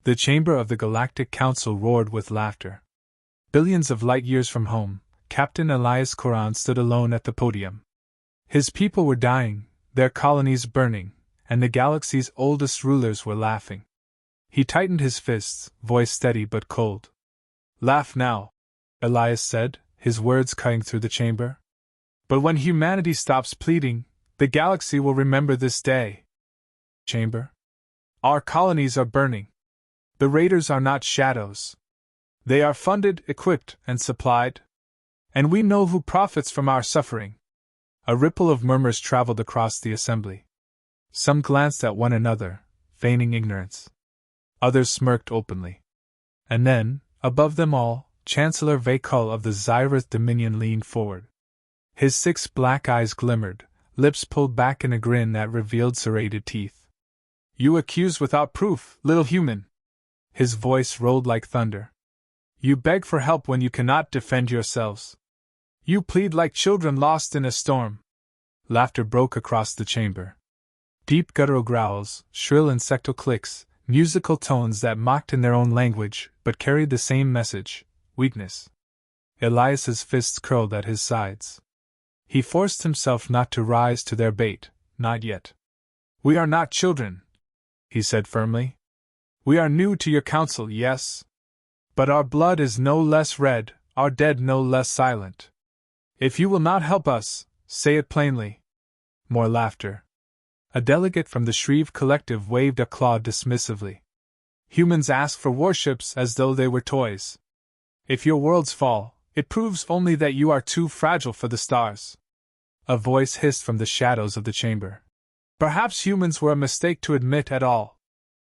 The chamber of the Galactic Council roared with laughter. Billions of light years from home, Captain Elias Coran stood alone at the podium. His people were dying, their colonies burning, and the galaxy's oldest rulers were laughing. He tightened his fists, voice steady but cold. "Laugh now," Elias said, his words cutting through the chamber. "But when humanity stops pleading, the galaxy will remember this day." Chamber? Our colonies are burning. The raiders are not shadows. They are funded, equipped, and supplied. And we know who profits from our suffering. A ripple of murmurs traveled across the assembly. Some glanced at one another, feigning ignorance. Others smirked openly. And then, above them all, Chancellor Veylan of the Zyrith Dominion leaned forward. His 6 black eyes glimmered, lips pulled back in a grin that revealed serrated teeth. "You accuse without proof, little human." His voice rolled like thunder. "You beg for help when you cannot defend yourselves. You plead like children lost in a storm." Laughter broke across the chamber. Deep guttural growls, shrill insectal clicks, musical tones that mocked in their own language, but carried the same message: weakness. Elias's fists curled at his sides. He forced himself not to rise to their bait, not yet. "We are not children," he said firmly. "We are new to your council, yes. But our blood is no less red, our dead no less silent. If you will not help us, say it plainly." More laughter. A delegate from the Shreve Collective waved a claw dismissively. "Humans ask for warships as though they were toys. If your worlds fall, it proves only that you are too fragile for the stars." A voice hissed from the shadows of the chamber. "Perhaps humans were a mistake to admit at all."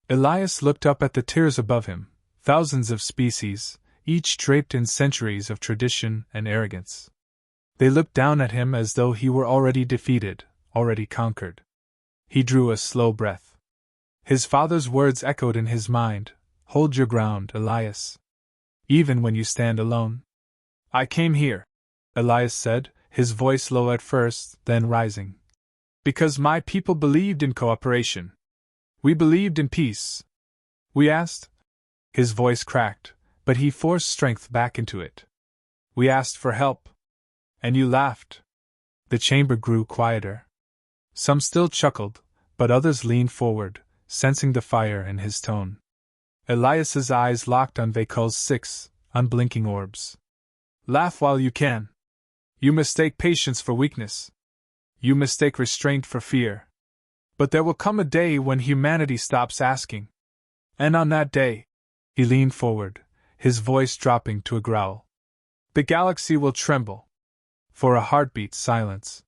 Elias looked up at the tiers above him, thousands of species, each draped in centuries of tradition and arrogance. They looked down at him as though he were already defeated, already conquered. He drew a slow breath. His father's words echoed in his mind: "Hold your ground, Elias. Even when you stand alone." "I came here," Elias said, his voice low at first, then rising, "because my people believed in cooperation. We believed in peace. We asked—" His voice cracked, but he forced strength back into it. "We asked for help. And you laughed." The chamber grew quieter. Some still chuckled, but others leaned forward, sensing the fire in his tone. Elias's eyes locked on Veylan's 6 unblinking orbs. "Laugh while you can. You mistake patience for weakness. You mistake restraint for fear. But there will come a day when humanity stops asking. And on that day," he leaned forward, his voice dropping to a growl, "the galaxy will tremble." For a heartbeat, silence.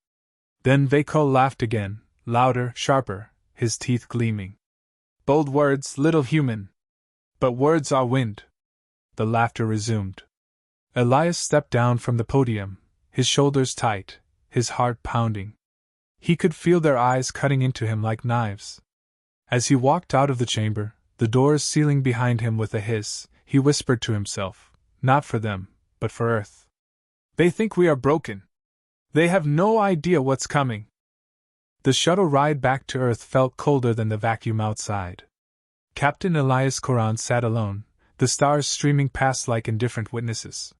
Then Veylan laughed again, louder, sharper, his teeth gleaming. "Bold words, little human. But words are wind." The laughter resumed. Elias stepped down from the podium, his shoulders tight, his heart pounding. He could feel their eyes cutting into him like knives. As he walked out of the chamber, the doors sealing behind him with a hiss, he whispered to himself, "Not for them, but for Earth. They think we are broken. They have no idea what's coming." The shuttle ride back to Earth felt colder than the vacuum outside. Captain Elias Coran sat alone, the stars streaming past like indifferent witnesses.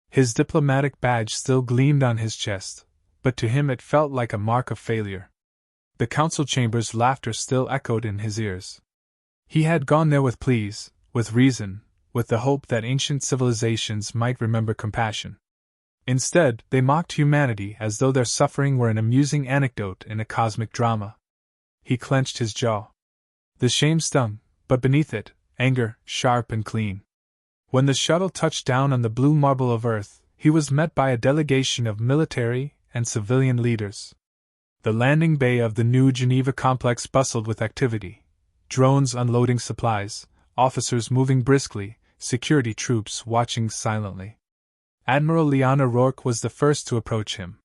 His diplomatic badge still gleamed on his chest, but to him it felt like a mark of failure. The council chamber's laughter still echoed in his ears. He had gone there with pleas, with reason, with the hope that ancient civilizations might remember compassion. Instead, they mocked humanity as though their suffering were an amusing anecdote in a cosmic drama. He clenched his jaw. The shame stung, but beneath it, anger, sharp and clean. When the shuttle touched down on the blue marble of Earth, he was met by a delegation of military and civilian leaders. The landing bay of the New Geneva complex bustled with activity. Drones unloading supplies, officers moving briskly, security troops watching silently. Admiral Liana Rourke was the first to approach him.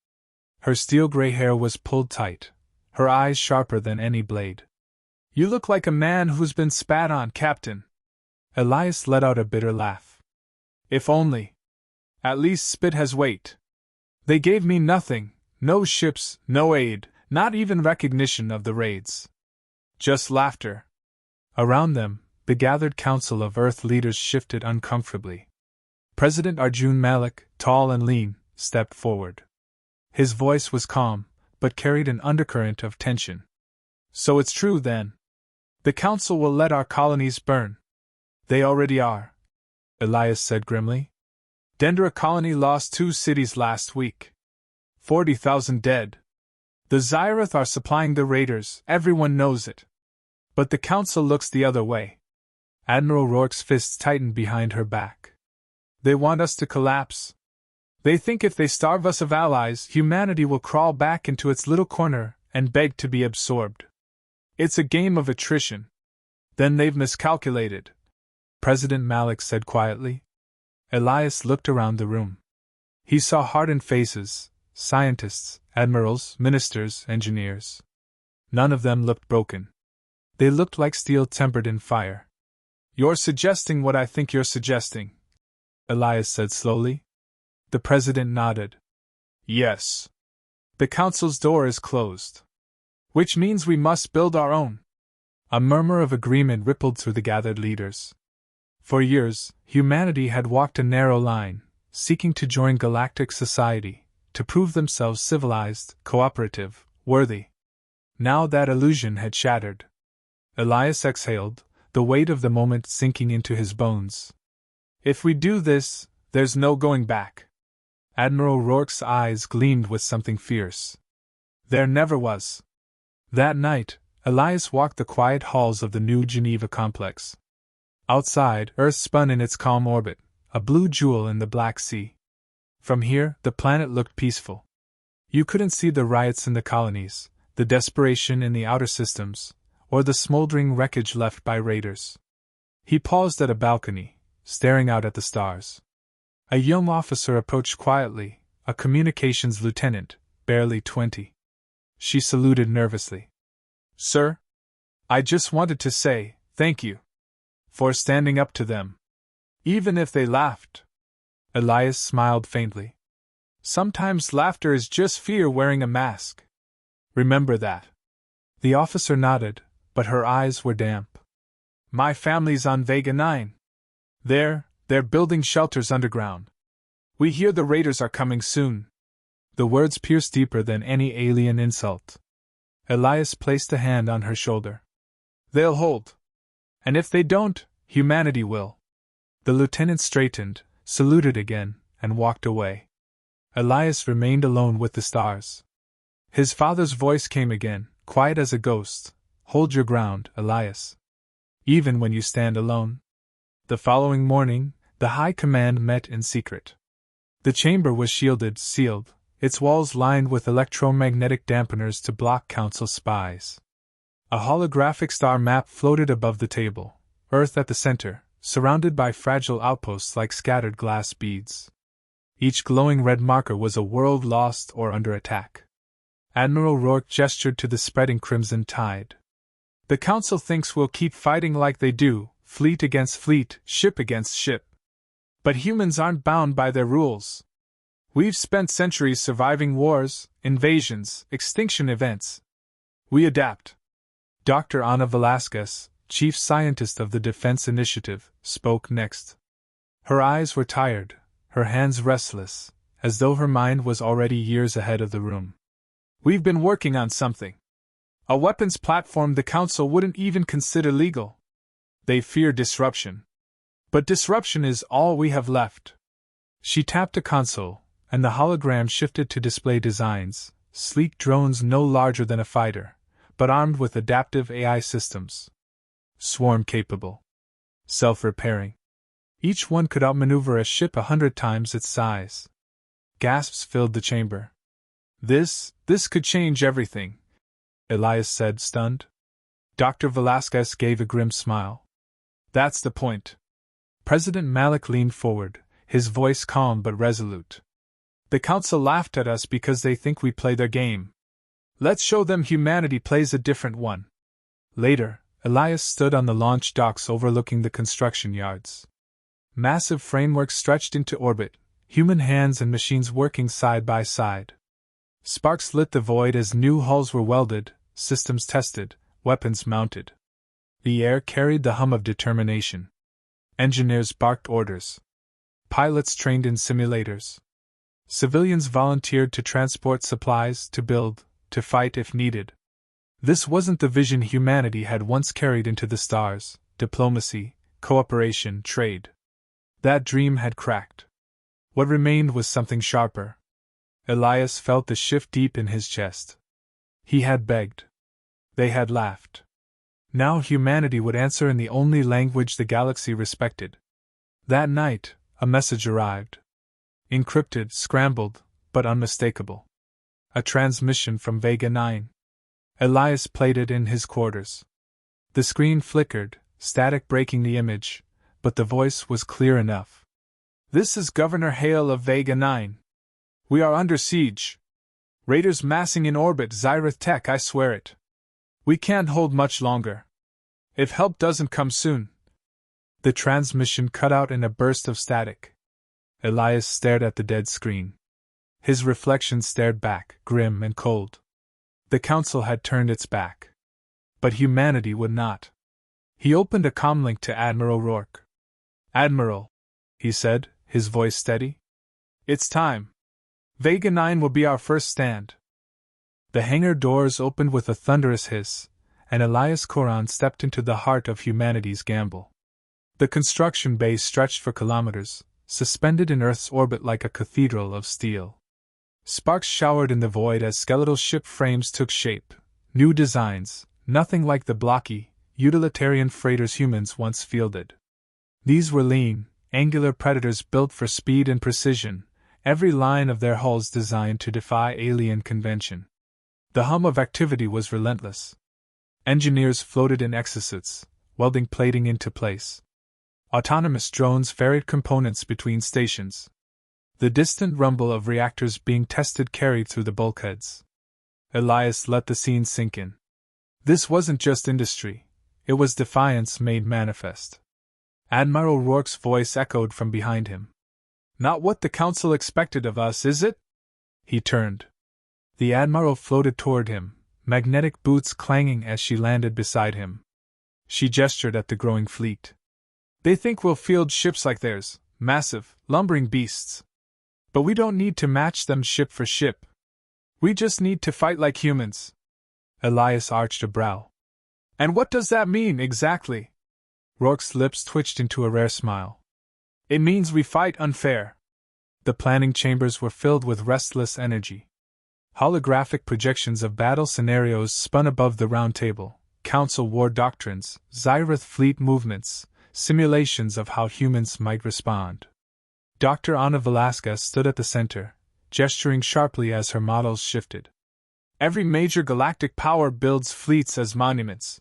Her steel-gray hair was pulled tight, her eyes sharper than any blade. "You look like a man who's been spat on, Captain." Elias let out a bitter laugh. "If only. At least spit has weight. They gave me nothing, no ships, no aid, not even recognition of the raids. Just laughter." Around them, the gathered council of Earth leaders shifted uncomfortably. President Arjun Malik, tall and lean, stepped forward. His voice was calm, but carried an undercurrent of tension. So it's true then. The council will let our colonies burn. They already are, Elias said grimly. Dendera colony lost 2 cities last week. 40,000 dead. The Xyrath are supplying the raiders, everyone knows it. But the council looks the other way. Admiral Rourke's fists tightened behind her back. They want us to collapse. They think if they starve us of allies, humanity will crawl back into its little corner and beg to be absorbed. It's a game of attrition. Then they've miscalculated, President Malik said quietly. Elias looked around the room. He saw hardened faces, scientists, admirals, ministers, engineers. None of them looked broken. They looked like steel tempered in fire. You're suggesting what I think you're suggesting, Elias said slowly. The president nodded. Yes. The council's door is closed. Which means we must build our own. A murmur of agreement rippled through the gathered leaders. For years, humanity had walked a narrow line, seeking to join galactic society, to prove themselves civilized, cooperative, worthy. Now that illusion had shattered. Elias exhaled, the weight of the moment sinking into his bones. If we do this, there's no going back. Admiral Rourke's eyes gleamed with something fierce. There never was. That night, Elias walked the quiet halls of the New Geneva complex. Outside, Earth spun in its calm orbit, a blue jewel in the Black Sea. From here, the planet looked peaceful. You couldn't see the riots in the colonies, the desperation in the outer systems, or the smoldering wreckage left by raiders. He paused at a balcony, staring out at the stars. A young officer approached quietly, a communications lieutenant, barely 20. She saluted nervously. Sir, I just wanted to say, thank you. For standing up to them. Even if they laughed. Elias smiled faintly. Sometimes laughter is just fear wearing a mask. Remember that. The officer nodded, but her eyes were damp. My family's on Vega 9. They're building shelters underground. We hear the raiders are coming soon. The words pierced deeper than any alien insult. Elias placed a hand on her shoulder. They'll hold. And if they don't, humanity will. The lieutenant straightened, saluted again, and walked away. Elias remained alone with the stars. His father's voice came again, quiet as a ghost. Hold your ground, Elias. Even when you stand alone. The following morning, the High Command met in secret. The chamber was shielded, sealed, its walls lined with electromagnetic dampeners to block Council spies. A holographic star map floated above the table, Earth at the center, surrounded by fragile outposts like scattered glass beads. Each glowing red marker was a world lost or under attack. Admiral Rourke gestured to the spreading crimson tide. The Council thinks we'll keep fighting like they do, fleet against fleet, ship against ship. But humans aren't bound by their rules. We've spent centuries surviving wars, invasions, extinction events. We adapt. Dr. Ana Velasquez, chief scientist of the Defense Initiative, spoke next. Her eyes were tired, her hands restless, as though her mind was already years ahead of the room. We've been working on something. A weapons platform the Council wouldn't even consider legal. They fear disruption. But disruption is all we have left. She tapped a console, and the hologram shifted to display designs, sleek drones no larger than a fighter, but armed with adaptive AI systems. Swarm-capable. Self-repairing. Each one could outmaneuver a ship 100 times its size. Gasps filled the chamber. This could change everything, Elias said, stunned. Dr. Velasquez gave a grim smile. That's the point. President Malik leaned forward, his voice calm but resolute. The Council laughed at us because they think we play their game. Let's show them humanity plays a different one. Later, Elias stood on the launch docks overlooking the construction yards. Massive frameworks stretched into orbit, human hands and machines working side by side. Sparks lit the void as new hulls were welded, systems tested, weapons mounted. The air carried the hum of determination. Engineers barked orders. Pilots trained in simulators. Civilians volunteered to transport supplies, to build, to fight if needed. This wasn't the vision humanity had once carried into the stars: diplomacy, cooperation, trade. That dream had cracked. What remained was something sharper. Elias felt the shift deep in his chest. He had begged. They had laughed. Now humanity would answer in the only language the galaxy respected. That night, a message arrived. Encrypted, scrambled, but unmistakable. A transmission from Vega 9. Elias played it in his quarters. The screen flickered, static breaking the image, but the voice was clear enough. "This is Governor Hale of Vega 9. We are under siege. Raiders massing in orbit, Zyrith Tech, I swear it. We can't hold much longer. If help doesn't come soon." The transmission cut out in a burst of static. Elias stared at the dead screen. His reflection stared back, grim and cold. The Council had turned its back. But humanity would not. He opened a comlink to Admiral Rourke. "Admiral," he said, his voice steady. "It's time. Vega 9 will be our first stand." The hangar doors opened with a thunderous hiss, and Elias Coran stepped into the heart of humanity's gamble. The construction base stretched for kilometers, suspended in Earth's orbit like a cathedral of steel. Sparks showered in the void as skeletal ship frames took shape, new designs, nothing like the blocky, utilitarian freighters humans once fielded. These were lean, angular predators built for speed and precision, every line of their hulls designed to defy alien convention. The hum of activity was relentless. Engineers floated in exosuits, welding plating into place. Autonomous drones ferried components between stations. The distant rumble of reactors being tested carried through the bulkheads. Elias let the scene sink in. This wasn't just industry, it was defiance made manifest. Admiral Rourke's voice echoed from behind him. "Not what the Council expected of us, is it?" He turned. The Admiral floated toward him, magnetic boots clanging as she landed beside him. She gestured at the growing fleet. "They think we'll field ships like theirs, massive, lumbering beasts. But we don't need to match them ship for ship. We just need to fight like humans." Elias arched a brow. "And what does that mean, exactly?" Rourke's lips twitched into a rare smile. "It means we fight unfair." The planning chambers were filled with restless energy. Holographic projections of battle scenarios spun above the round table, Council war doctrines, Zyrith fleet movements, simulations of how humans might respond. Dr. Ana Velasquez stood at the center, gesturing sharply as her models shifted. "Every major galactic power builds fleets as monuments.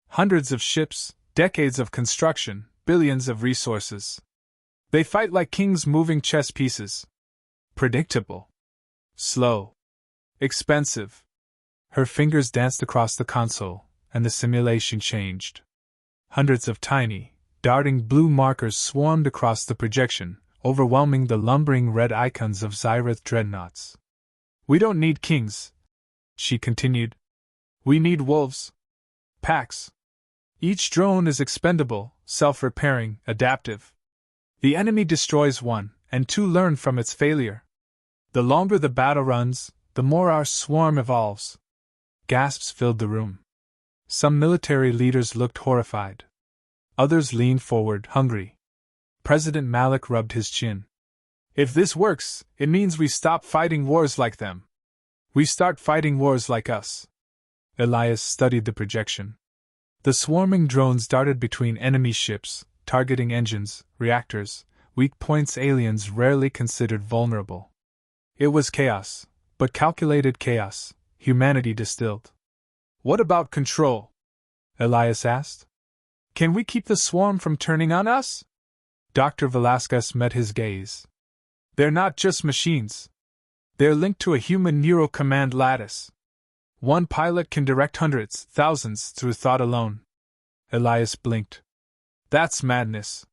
Hundreds of ships, decades of construction, billions of resources. They fight like kings moving chess pieces. Predictable. Slow. Expensive." Her fingers danced across the console, and the simulation changed. Hundreds of tiny, darting blue markers swarmed across the projection, overwhelming the lumbering red icons of Zyrith dreadnoughts. "We don't need kings," she continued. "We need wolves. Packs. Each drone is expendable, self-repairing, adaptive. The enemy destroys one, and two learn from its failure. The longer the battle runs, the more our swarm evolves." Gasps filled the room. Some military leaders looked horrified. Others leaned forward, hungry. President Malik rubbed his chin. "If this works, it means we stop fighting wars like them. We start fighting wars like us." Elias studied the projection. The swarming drones darted between enemy ships, targeting engines, reactors, weak points aliens rarely considered vulnerable. It was chaos, but calculated chaos, humanity distilled. "What about control?" Elias asked. "Can we keep the swarm from turning on us?" Dr. Velasquez met his gaze. "They're not just machines. They're linked to a human neural command lattice. One pilot can direct hundreds, thousands, through thought alone." Elias blinked. "That's madness."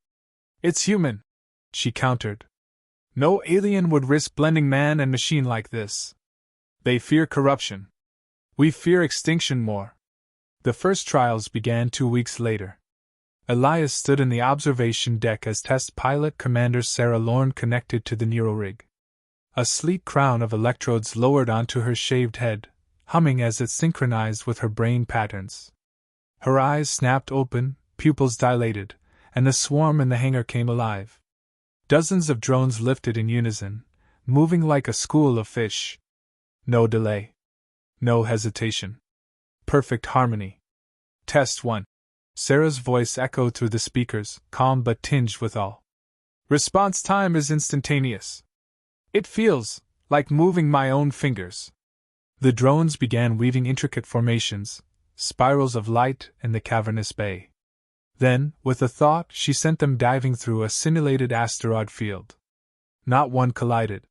"It's human," she countered. "No alien would risk blending man and machine like this. They fear corruption. We fear extinction more." The first trials began 2 weeks later. Elias stood in the observation deck as test pilot Commander Sarah Lorne connected to the Nero rig. A sleek crown of electrodes lowered onto her shaved head, humming as it synchronized with her brain patterns. Her eyes snapped open, pupils dilated, and the swarm in the hangar came alive. Dozens of drones lifted in unison, moving like a school of fish. No delay. No hesitation. Perfect harmony. Test 1. Sarah's voice echoed through the speakers, calm but tinged with awe. Response time is instantaneous. It feels like moving my own fingers. The drones began weaving intricate formations, spirals of light in the cavernous bay. Then, with a thought, she sent them diving through a simulated asteroid field. Not one collided.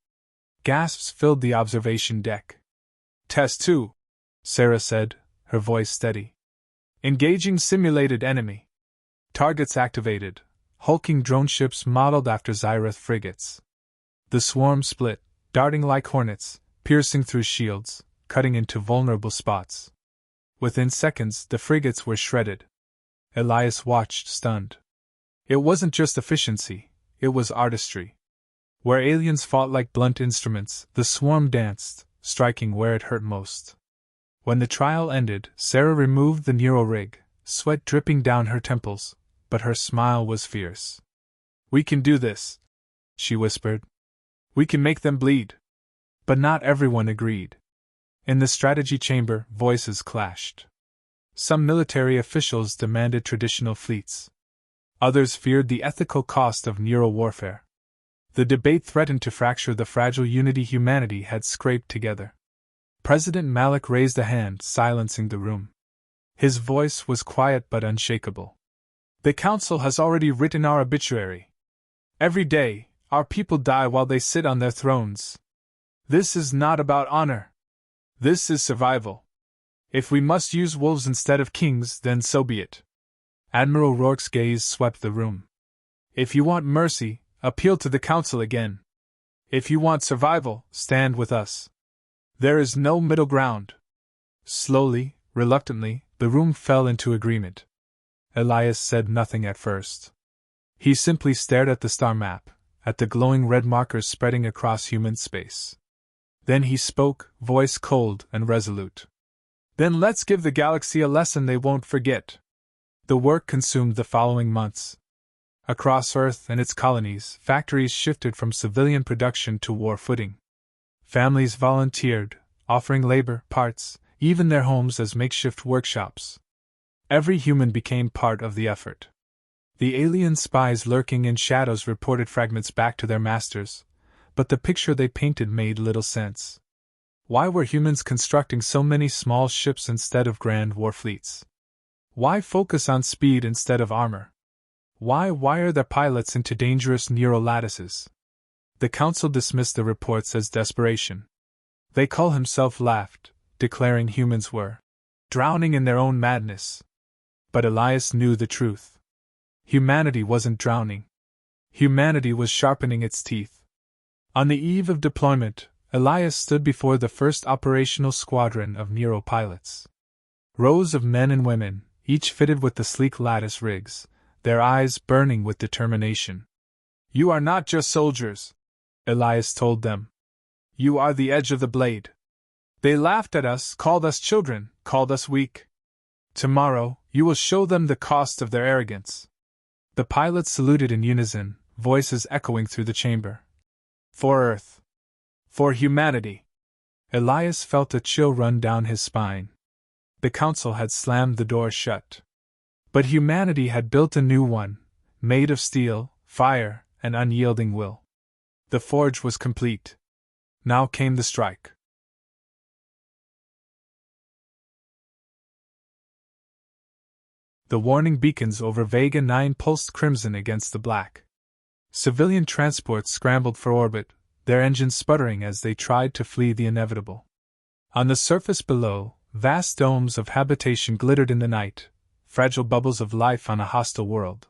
Gasps filled the observation deck. Test 2, Sarah said, her voice steady. Engaging simulated enemy. Targets activated, hulking drone ships modeled after Xyrath frigates. The swarm split, darting like hornets, piercing through shields, cutting into vulnerable spots. Within seconds, the frigates were shredded. Elias watched, stunned. It wasn't just efficiency, it was artistry. Where aliens fought like blunt instruments, the swarm danced, striking where it hurt most. When the trial ended, Sarah removed the Nero rig, sweat dripping down her temples, but her smile was fierce. We can do this, she whispered. We can make them bleed. But not everyone agreed. In the strategy chamber, voices clashed. Some military officials demanded traditional fleets. Others feared the ethical cost of Nero warfare. The debate threatened to fracture the fragile unity humanity had scraped together. President Malik raised a hand, silencing the room. His voice was quiet but unshakable. The Council has already written our obituary. Every day, our people die while they sit on their thrones. This is not about honor. This is survival. If we must use wolves instead of kings, then so be it. Admiral Rourke's gaze swept the room. If you want mercy, appeal to the Council again. If you want survival, stand with us. There is no middle ground. Slowly, reluctantly, the room fell into agreement. Elias said nothing at first. He simply stared at the star map, at the glowing red markers spreading across human space. Then he spoke, voice cold and resolute. Then let's give the galaxy a lesson they won't forget. The work consumed the following months. Across Earth and its colonies, factories shifted from civilian production to war footing. Families volunteered, offering labor, parts, even their homes as makeshift workshops. Every human became part of the effort. The alien spies lurking in shadows reported fragments back to their masters, but the picture they painted made little sense. Why were humans constructing so many small ships instead of grand war fleets? Why focus on speed instead of armor? Why wire their pilots into dangerous neural lattices? The Council dismissed the reports as desperation. They Call himself laughed, declaring humans were drowning in their own madness. But Elias knew the truth. Humanity wasn't drowning. Humanity was sharpening its teeth. On the eve of deployment, Elias stood before the first operational squadron of Nero pilots. Rows of men and women, each fitted with the sleek lattice rigs, their eyes burning with determination. You are not just soldiers, Elias told them. You are the edge of the blade. They laughed at us, called us children, called us weak. Tomorrow, you will show them the cost of their arrogance. The pilots saluted in unison, voices echoing through the chamber. For Earth. For humanity. Elias felt a chill run down his spine. The Council had slammed the door shut. But humanity had built a new one, made of steel, fire, and unyielding will. The forge was complete. Now came the strike. The warning beacons over Vega 9 pulsed crimson against the black. Civilian transports scrambled for orbit, their engines sputtering as they tried to flee the inevitable. On the surface below, vast domes of habitation glittered in the night, fragile bubbles of life on a hostile world.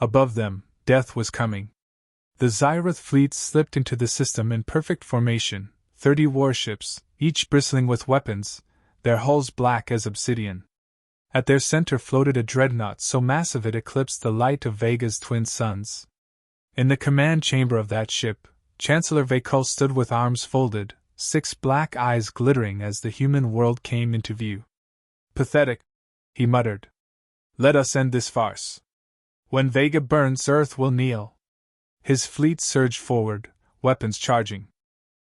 Above them, death was coming. The Xyrath fleet slipped into the system in perfect formation, 30 warships, each bristling with weapons, their hulls black as obsidian. At their center floated a dreadnought so massive it eclipsed the light of Vega's twin suns. In the command chamber of that ship, Chancellor Veylan stood with arms folded, 6 black eyes glittering as the human world came into view. "Pathetic," he muttered. "Let us end this farce. When Vega burns, Earth will kneel." His fleet surged forward, weapons charging.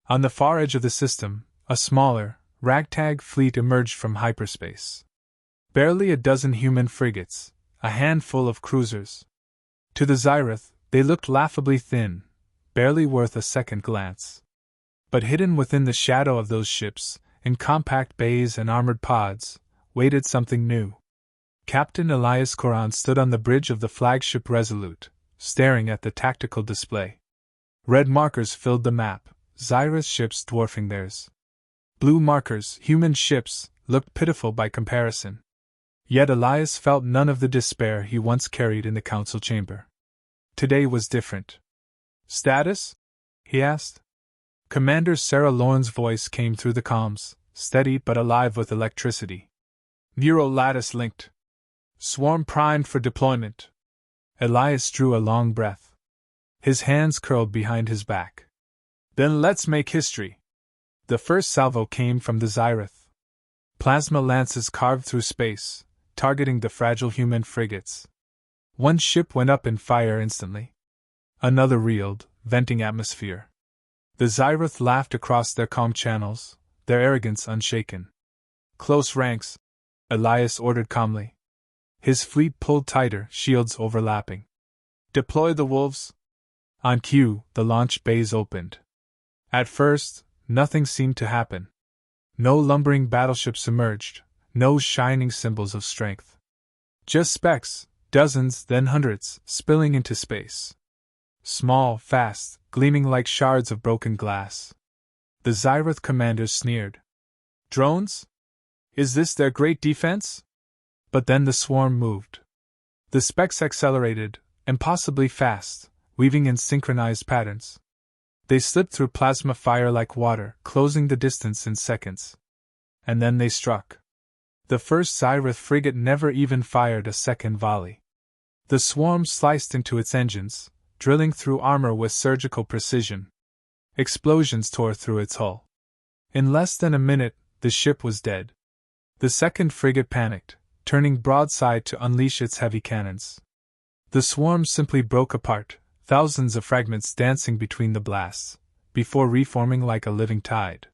On the far edge of the system, a smaller, ragtag fleet emerged from hyperspace. Barely a dozen human frigates, a handful of cruisers. To the Xyrath, they looked laughably thin, barely worth a second glance. But hidden within the shadow of those ships, in compact bays and armored pods, waited something new. Captain Elias Coran stood on the bridge of the flagship Resolute, staring at the tactical display. Red markers filled the map, Xyrath ships dwarfing theirs. Blue markers, human ships, looked pitiful by comparison. Yet Elias felt none of the despair he once carried in the council chamber. Today was different. "Status?" he asked. Commander Sarah Lorne's voice came through the comms, steady but alive with electricity. "Neural lattice linked. Swarm primed for deployment." Elias drew a long breath. His hands curled behind his back. "Then let's make history." The first salvo came from the Xyrath. Plasma lances carved through space, targeting the fragile human frigates. One ship went up in fire instantly. Another reeled, venting atmosphere. The Xyrath laughed across their calm channels, their arrogance unshaken. "Close ranks," Elias ordered calmly. His fleet pulled tighter, shields overlapping. "Deploy the wolves." On cue, the launch bays opened. At first, nothing seemed to happen. No lumbering battleships emerged, no shining symbols of strength. Just specks, dozens, then hundreds, spilling into space. Small, fast, gleaming like shards of broken glass. The Xyrath commanders sneered. "Drones? Is this their great defense?" But then the swarm moved. The specks accelerated, impossibly fast, weaving in synchronized patterns. They slipped through plasma fire like water, closing the distance in seconds. And then they struck. The first Xyrath frigate never even fired a second volley. The swarm sliced into its engines, drilling through armor with surgical precision. Explosions tore through its hull. In less than a minute, the ship was dead. The second frigate panicked, turning broadside to unleash its heavy cannons. The swarm simply broke apart, thousands of fragments dancing between the blasts, before reforming like a living tide.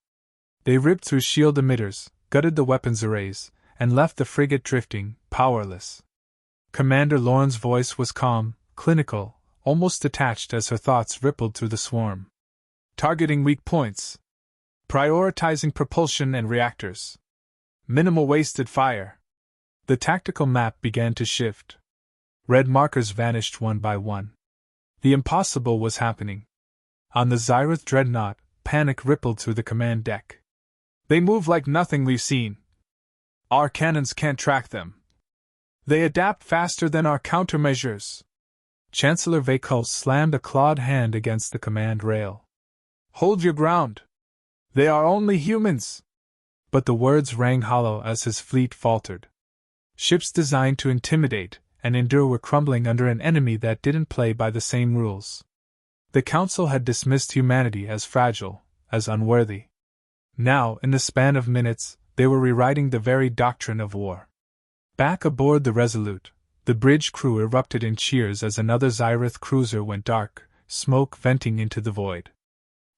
They ripped through shield emitters, gutted the weapons arrays, and left the frigate drifting, powerless. Commander Lorne's voice was calm, clinical, almost detached as her thoughts rippled through the swarm. "Targeting weak points. Prioritizing propulsion and reactors. Minimal wasted fire." The tactical map began to shift. Red markers vanished one by one. The impossible was happening. On the Xyrath dreadnought, panic rippled through the command deck. "They move like nothing we've seen. Our cannons can't track them. They adapt faster than our countermeasures." Chancellor Veylan slammed a clawed hand against the command rail. "Hold your ground. They are only humans." But the words rang hollow as his fleet faltered. Ships designed to intimidate and endure were crumbling under an enemy that didn't play by the same rules. The Council had dismissed humanity as fragile, as unworthy. Now, in the span of minutes, they were rewriting the very doctrine of war. Back aboard the Resolute, the bridge crew erupted in cheers as another Xyrath cruiser went dark, smoke venting into the void.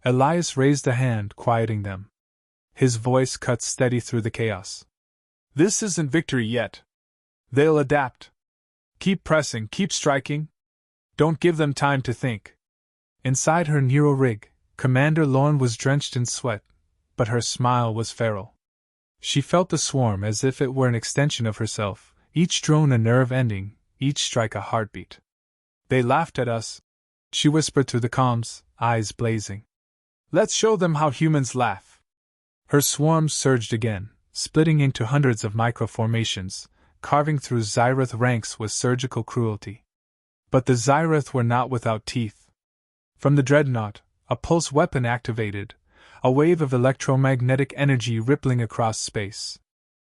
Elias raised a hand, quieting them. His voice cut steady through the chaos. "This isn't victory yet. They'll adapt. Keep pressing, keep striking. Don't give them time to think." Inside her Nero rig, Commander Lorne was drenched in sweat, but her smile was feral. She felt the swarm as if it were an extension of herself, each drone a nerve ending, each strike a heartbeat. "They laughed at us," she whispered through the comms, eyes blazing. "Let's show them how humans laugh." Her swarm surged again, splitting into hundreds of microformations, carving through Xyrath ranks with surgical cruelty. But the Xyrath were not without teeth. From the dreadnought, a pulse weapon activated, a wave of electromagnetic energy rippling across space.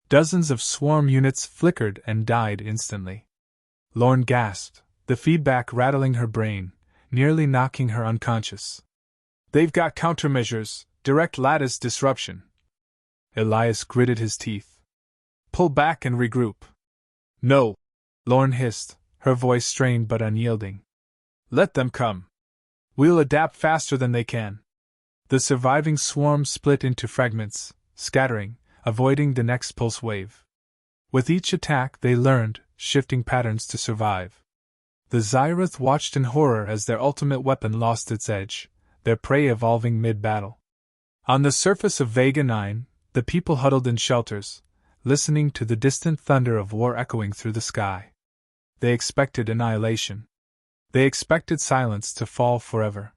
Dozens of swarm units flickered and died instantly. Lorne gasped, the feedback rattling her brain, nearly knocking her unconscious. They've got countermeasures, direct lattice disruption. Elias gritted his teeth. Pull back and regroup. No, Lorne hissed, her voice strained but unyielding. Let them come. We'll adapt faster than they can. The surviving swarm split into fragments, scattering, avoiding the next pulse wave. With each attack they learned, shifting patterns to survive. The Xyrath watched in horror as their ultimate weapon lost its edge, their prey evolving mid-battle. On the surface of Vega 9, the people huddled in shelters, listening to the distant thunder of war echoing through the sky. They expected annihilation. They expected silence to fall forever.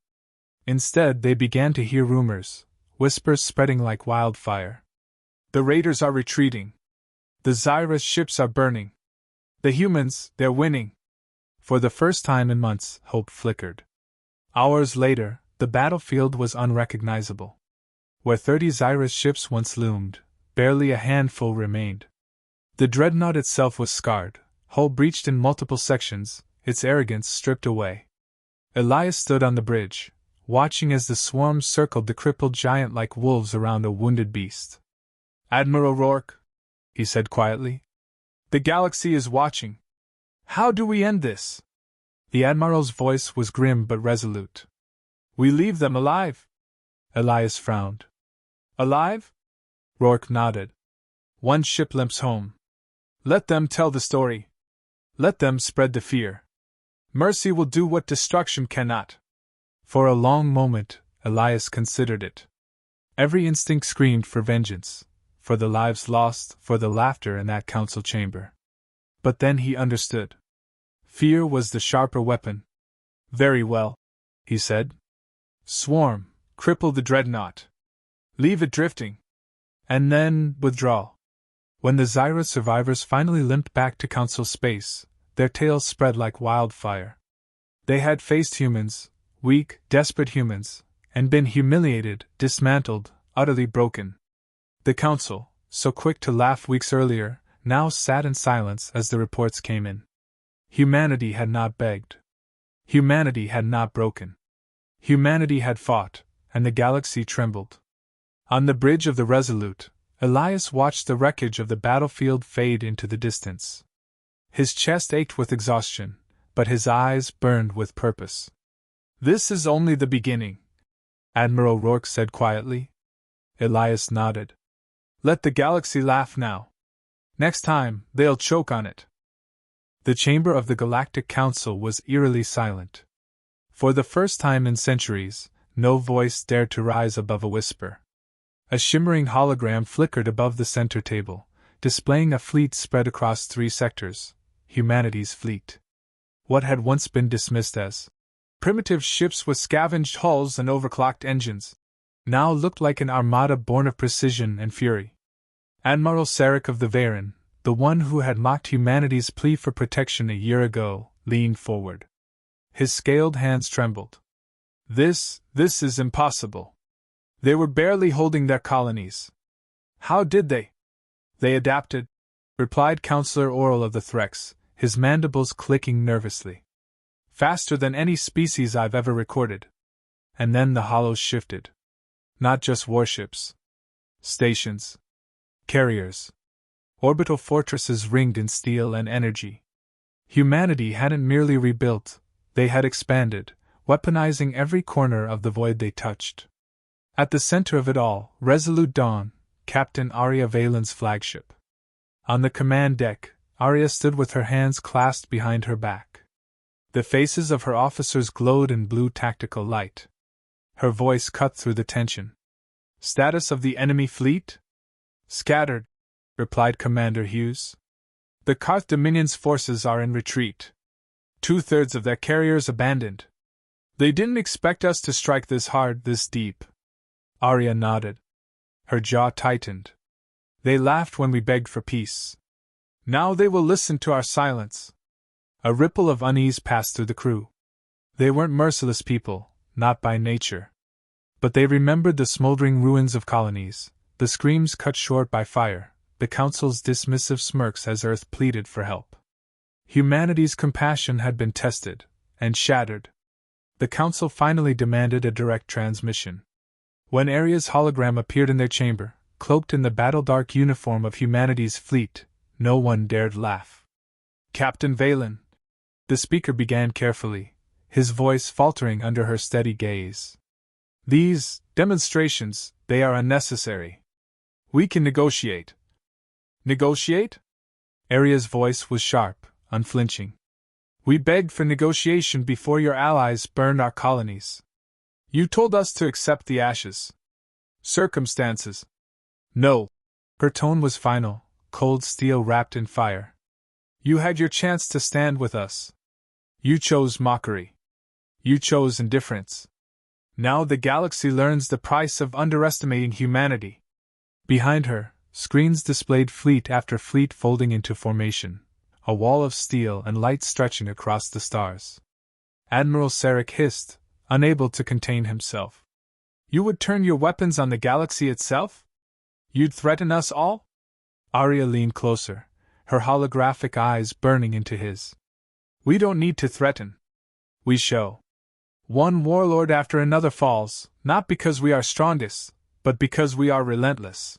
Instead, they began to hear rumors, whispers spreading like wildfire. The raiders are retreating. The Xyrath ships are burning. The humans, they're winning. For the first time in months, hope flickered. Hours later, the battlefield was unrecognizable. Where 30 Xyrath ships once loomed, barely a handful remained. The dreadnought itself was scarred, hull breached in multiple sections, its arrogance stripped away. Elias stood on the bridge, watching as the swarms circled the crippled giant like wolves around a wounded beast. Admiral Rourke, he said quietly, the galaxy is watching. How do we end this? The Admiral's voice was grim but resolute. We leave them alive. Elias frowned. Alive? Rourke nodded. One ship limps home. Let them tell the story. Let them spread the fear. Mercy will do what destruction cannot. For a long moment, Elias considered it. Every instinct screamed for vengeance, for the lives lost, for the laughter in that council chamber. But then he understood. Fear was the sharper weapon. Very well, he said. Swarm, cripple the dreadnought. Leave it drifting. And then withdraw. When the Xyrath survivors finally limped back to council space, their tales spread like wildfire. They had faced humans, weak, desperate humans, and been humiliated, dismantled, utterly broken. The council, so quick to laugh weeks earlier, now sat in silence as the reports came in. Humanity had not begged. Humanity had not broken. Humanity had fought, and the galaxy trembled. On the bridge of the Resolute, Elias watched the wreckage of the battlefield fade into the distance. His chest ached with exhaustion, but his eyes burned with purpose. This is only the beginning, Admiral Rourke said quietly. Elias nodded. Let the galaxy laugh now. Next time, they'll choke on it. The chamber of the Galactic Council was eerily silent. For the first time in centuries, no voice dared to rise above a whisper. A shimmering hologram flickered above the center table, displaying a fleet spread across 3 sectors, humanity's fleet. What had once been dismissed as primitive ships with scavenged hulls and overclocked engines now looked like an armada born of precision and fury. Admiral Sarek of the Veylan, the one who had mocked humanity's plea for protection a year ago, leaned forward. His scaled hands trembled. This is impossible. They were barely holding their colonies. How did they? They adapted, replied Counselor Oral of the Threx, his mandibles clicking nervously. Faster than any species I've ever recorded. And then the hollows shifted. Not just warships. Stations. Carriers. Orbital fortresses ringed in steel and energy. Humanity hadn't merely rebuilt, they had expanded, weaponizing every corner of the void they touched. At the center of it all, Resolute Dawn, Captain Aria Veylan's flagship. On the command deck, Aria stood with her hands clasped behind her back. The faces of her officers glowed in blue tactical light. Her voice cut through the tension. Status of the enemy fleet? Scattered, replied Commander Hughes. The Karth Dominion's forces are in retreat. 2/3 of their carriers abandoned. They didn't expect us to strike this hard, this deep. Aria nodded. Her jaw tightened. They laughed when we begged for peace. Now they will listen to our silence. A ripple of unease passed through the crew. They weren't merciless people, not by nature. But they remembered the smoldering ruins of colonies, the screams cut short by fire, the Council's dismissive smirks as Earth pleaded for help. Humanity's compassion had been tested, and shattered. The Council finally demanded a direct transmission. When Aria's hologram appeared in their chamber, cloaked in the battle-dark uniform of humanity's fleet, no one dared laugh. "Captain Veylan," the speaker began carefully, his voice faltering under her steady gaze. "These demonstrations, they are unnecessary. We can negotiate." "Negotiate?" Aria's voice was sharp, unflinching. "We begged for negotiation before your allies burned our colonies. You told us to accept the ashes. Circumstances." "No." Her tone was final, cold steel wrapped in fire. "You had your chance to stand with us. You chose mockery. You chose indifference. Now the galaxy learns the price of underestimating humanity." Behind her, screens displayed fleet after fleet folding into formation, a wall of steel and light stretching across the stars. Admiral Sarek hissed, unable to contain himself. "You would turn your weapons on the galaxy itself? You'd threaten us all?" Aria leaned closer, her holographic eyes burning into his. "We don't need to threaten. We show. One warlord after another falls, not because we are strongest, but because we are relentless.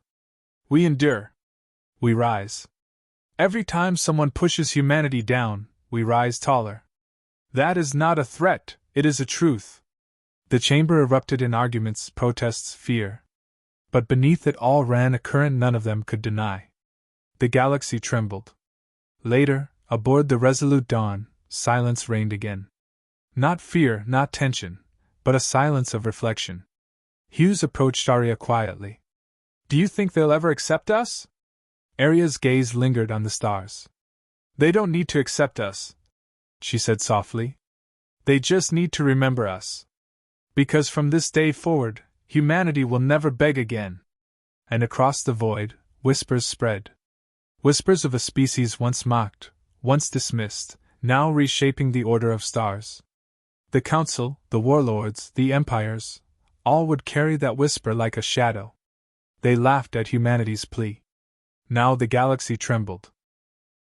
We endure. We rise. Every time someone pushes humanity down, we rise taller. That is not a threat, it is a truth." The chamber erupted in arguments, protests, fear. But beneath it all ran a current none of them could deny. The galaxy trembled. Later, aboard the Resolute Dawn, silence reigned again. Not fear, not tension, but a silence of reflection. Hughes approached Aria quietly. "Do you think they'll ever accept us?" Aria's gaze lingered on the stars. "They don't need to accept us," she said softly. "They just need to remember us. Because from this day forward, humanity will never beg again." And across the void, whispers spread. Whispers of a species once mocked, once dismissed, now reshaping the order of stars. The Council, the warlords, the empires, all would carry that whisper like a shadow. They laughed at humanity's plea. Now the galaxy trembled.